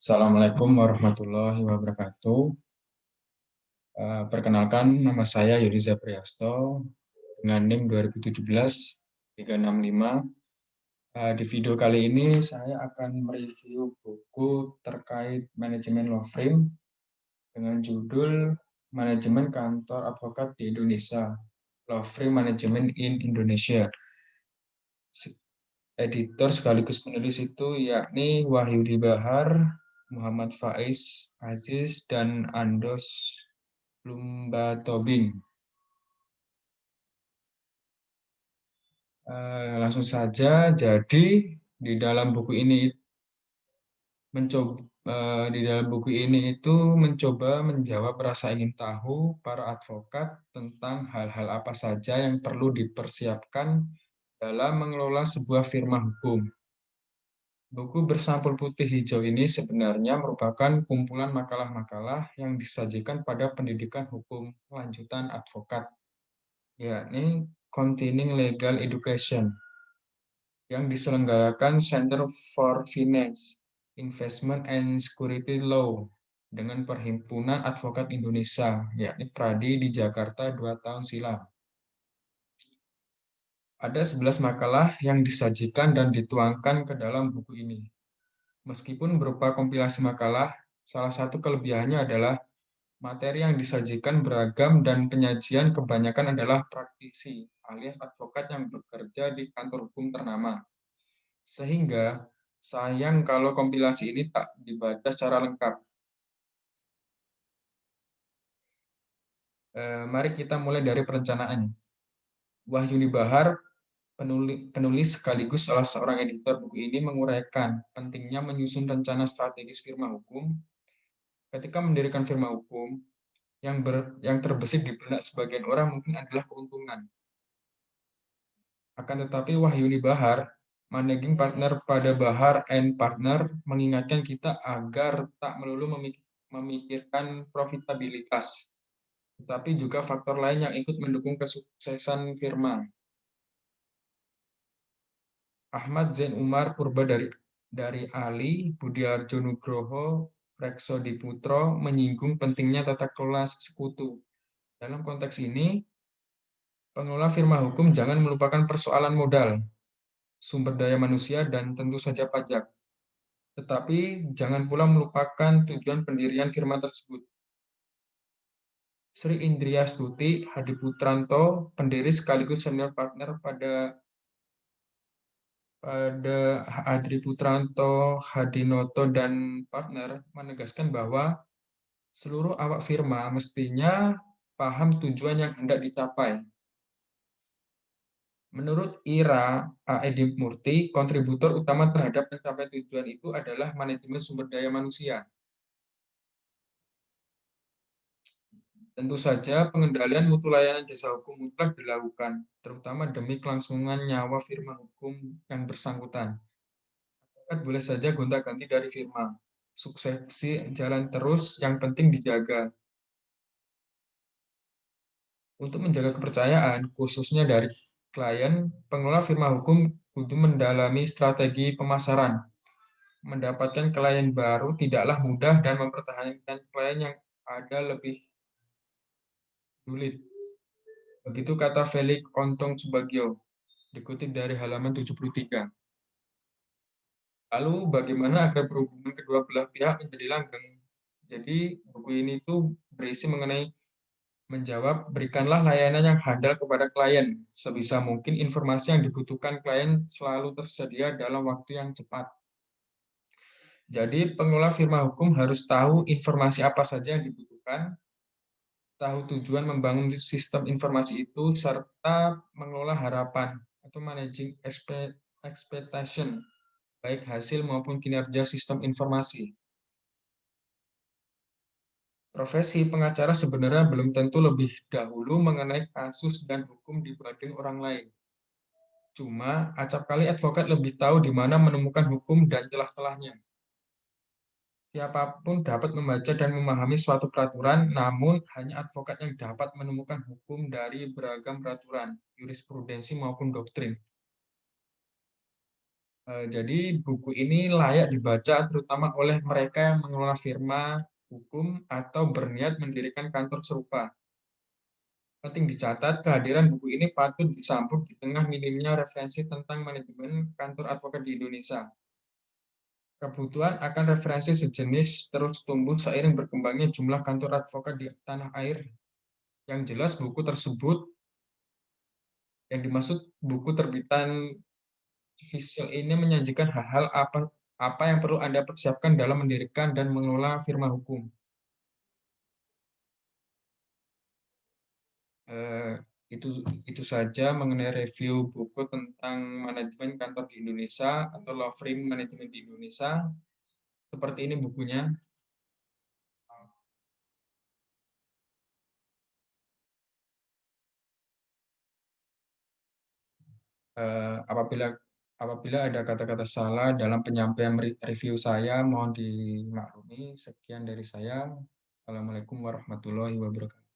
Assalamualaikum warahmatullahi wabarakatuh. Perkenalkan, nama saya Yuriza Priasto dengan NIM 2017-365. Di video kali ini saya akan mereview buku terkait manajemen law firm dengan judul Manajemen Kantor Advokat di Indonesia, Law Firm Management in Indonesia. Editor sekaligus penulis itu yakni Wahyudi Bahar, Muhammad Faiz Aziz, dan Andos Lumba Tobing. Langsung saja, jadi di dalam buku ini itu mencoba menjawab rasa ingin tahu para advokat tentang hal-hal apa saja yang perlu dipersiapkan dalam mengelola sebuah firma hukum. Buku bersampul putih hijau ini sebenarnya merupakan kumpulan makalah-makalah yang disajikan pada pendidikan hukum lanjutan advokat, yakni Continuing Legal Education, yang diselenggarakan Center for Finance, Investment and Security Law dengan Perhimpunan Advokat Indonesia, yakni Pradi di Jakarta 2 tahun silam. Ada 11 makalah yang disajikan dan dituangkan ke dalam buku ini. Meskipun berupa kompilasi makalah, salah satu kelebihannya adalah materi yang disajikan beragam dan penyajian kebanyakan adalah praktisi, alias advokat yang bekerja di kantor hukum ternama. Sehingga sayang kalau kompilasi ini tak dibaca secara lengkap. Mari kita mulai dari perencanaannya. Wahyuni Bahar, penulis sekaligus salah seorang editor buku ini, menguraikan pentingnya menyusun rencana strategis firma hukum. Ketika mendirikan firma hukum, yang terbesit di benak sebagian orang mungkin adalah keuntungan. Akan tetapi Wahyuni Bahar, managing partner pada Bahar and Partner, mengingatkan kita agar tak melulu memikirkan profitabilitas, tetapi juga faktor lain yang ikut mendukung kesuksesan firma. Ahmad Zain Umar Purba dari Ali, Budiarjo Nugroho, Rekso Diputro menyinggung pentingnya tata kelola sekutu. Dalam konteks ini, pengelola firma hukum jangan melupakan persoalan modal, sumber daya manusia, dan tentu saja pajak. Tetapi jangan pula melupakan tujuan pendirian firma tersebut. Sri Indriastuti Hadiputranto, pendiri sekaligus senior partner pada Adri Putranto, Hadinoto, dan partner, menegaskan bahwa seluruh awak firma mestinya paham tujuan yang hendak dicapai. Menurut Ira Edi Murti, kontributor utama terhadap mencapai tujuan itu adalah manajemen sumber daya manusia. Tentu saja pengendalian mutu layanan jasa hukum mutlak dilakukan, terutama demi kelangsungan nyawa firma hukum yang bersangkutan. Advokat boleh saja gonta-ganti dari firma. Suksesi jalan terus, yang penting dijaga. Untuk menjaga kepercayaan, khususnya dari klien, pengelola firma hukum kudu mendalami strategi pemasaran. Mendapatkan klien baru tidaklah mudah dan mempertahankan klien yang ada lebih sulit. Begitu kata Felix Ontong Subagio, dikutip dari halaman 73. Lalu bagaimana agar perhubungan kedua belah pihak menjadi langgeng? Jadi buku ini tuh berisi mengenai menjawab, berikanlah layanan yang handal kepada klien. Sebisa mungkin informasi yang dibutuhkan klien selalu tersedia dalam waktu yang cepat. Jadi pengelola firma hukum harus tahu informasi apa saja yang dibutuhkan, tahu tujuan membangun sistem informasi itu, serta mengelola harapan atau managing expectation, baik hasil maupun kinerja sistem informasi. Profesi pengacara sebenarnya belum tentu lebih dahulu mengenai kasus dan hukum dibanding orang lain. Cuma, acap kali advokat lebih tahu di mana menemukan hukum dan celah-celahnya. Siapapun dapat membaca dan memahami suatu peraturan, namun hanya advokat yang dapat menemukan hukum dari beragam peraturan, jurisprudensi maupun doktrin. Jadi buku ini layak dibaca terutama oleh mereka yang mengelola firma, hukum, atau berniat mendirikan kantor serupa. Penting dicatat, kehadiran buku ini patut disambut di tengah minimnya referensi tentang manajemen kantor advokat di Indonesia. Kebutuhan akan referensi sejenis terus tumbuh seiring berkembangnya jumlah kantor advokat di tanah air. Yang jelas buku tersebut, yang dimaksud buku terbitan Visual ini menyajikan hal-hal apa yang perlu Anda persiapkan dalam mendirikan dan mengelola firma hukum. Eh, itu itu saja mengenai review buku tentang manajemen kantor di Indonesia atau law firm manajemen di Indonesia. Seperti ini bukunya. Apabila apabila ada kata-kata salah dalam penyampaian review saya, mohon dimaklumi. Sekian dari saya. Assalamualaikum warahmatullahi wabarakatuh.